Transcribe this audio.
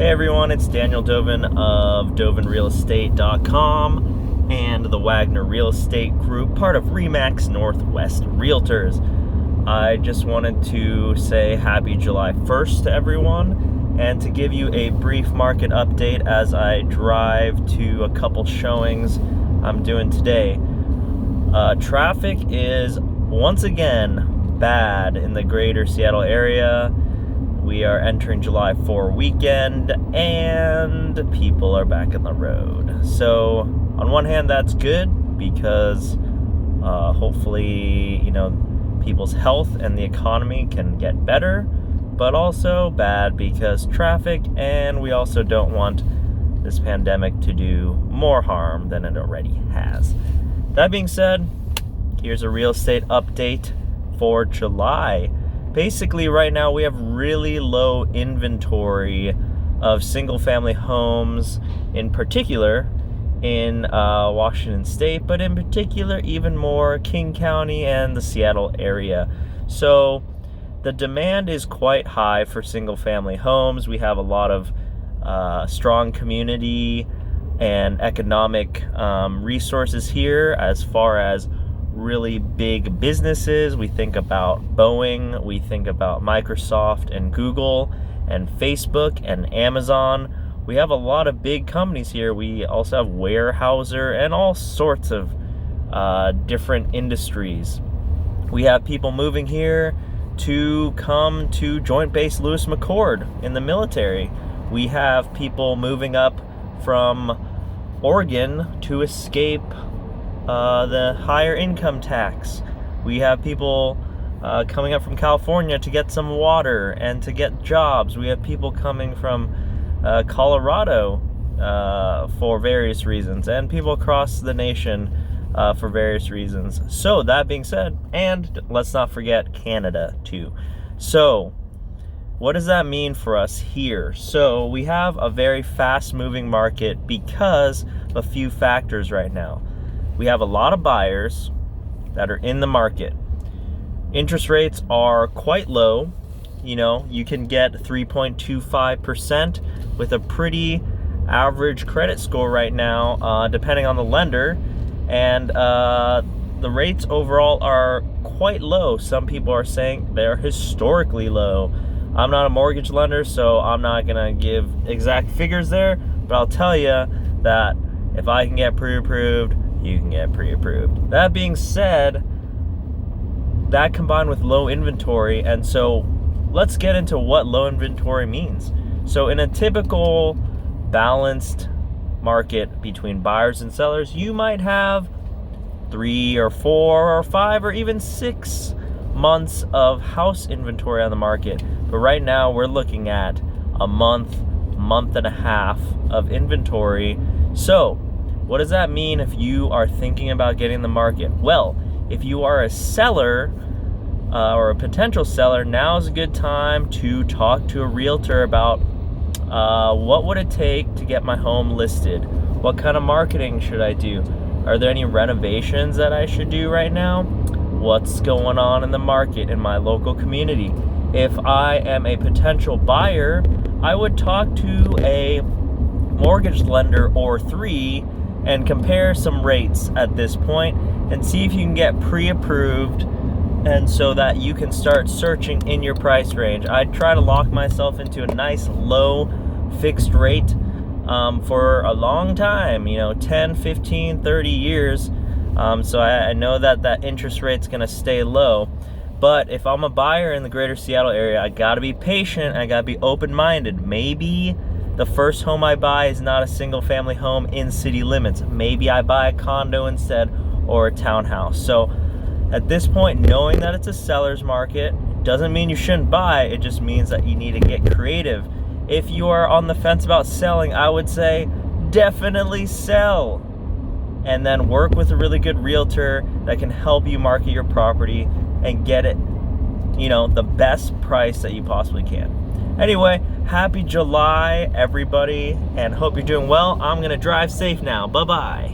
Hey everyone, it's Daniel Dovin of DovinRealEstate.com and the Wagner Real Estate Group, part of RE/MAX Northwest Realtors. I just wanted to say happy July 1st to everyone and to give you a brief market update as I drive to a couple showings I'm doing today. Traffic is once again bad in the greater Seattle area. We are entering July 4 weekend and people are back on the road. So on one hand, that's good because hopefully, people's health and the economy can get better, but also bad because traffic, and we also don't want this pandemic to do more harm than it already has. That being said, here's a real estate update for July. Basically, right now we have really low inventory of single-family homes, in particular in Washington State, but in particular even more King County and the Seattle area. So the demand is quite high for single-family homes. We have a lot of strong community and economic resources here as far as really big businesses. We think about Boeing, we think about Microsoft and Google and Facebook and Amazon. We have a lot of big companies here. We also have Weyerhaeuser and all sorts of different industries. We have people moving here to come to Joint Base Lewis McChord in the military. We have people moving up from Oregon to escape the higher income tax. We have people coming up from California to get some water and to get jobs. We have people coming from Colorado for various reasons, and people across the nation for various reasons. So that being said, and let's not forget Canada too. So what does that mean for us here? So we have a very fast moving market because of a few factors right now. We have a lot of buyers that are in the market. Interest rates are quite low. You can get 3.25% with a pretty average credit score right now, depending on the lender. And the rates overall are quite low. Some people are saying they're historically low. I'm not a mortgage lender, so I'm not gonna give exact figures there, but I'll tell you that if I can get pre-approved, you can get pre-approved. That being said, that combined with low inventory, and so let's get into what low inventory means. So in a typical balanced market between buyers and sellers, you might have 3 or 4 or 5 or even 6 months of house inventory on the market. But right now we're looking at a month and a half of inventory. So what does that mean if you are thinking about getting the market? Well, if you are a seller or a potential seller, now is a good time to talk to a realtor about what would it take to get my home listed? What kind of marketing should I do? Are there any renovations that I should do right now? What's going on in the market in my local community? If I am a potential buyer, I would talk to a mortgage lender or 3 and compare some rates at this point and see if you can get pre-approved, and so that you can start searching in your price range. I'd try to lock myself into a nice low fixed rate for a long time, 10, 15, 30 years. So I know that interest rate's gonna stay low. But if I'm a buyer in the greater Seattle area, I gotta be patient, I gotta be open-minded. Maybe the first home I buy is not a single family home in city limits. Maybe I buy a condo instead or a townhouse. So at this point, knowing that it's a seller's market doesn't mean you shouldn't buy. It just means that you need to get creative. If you are on the fence about selling, I would say definitely sell. And then work with a really good realtor that can help you market your property and get it, the best price that you possibly can. Anyway, happy July, everybody, and hope you're doing well. I'm gonna drive safe now. Bye-bye.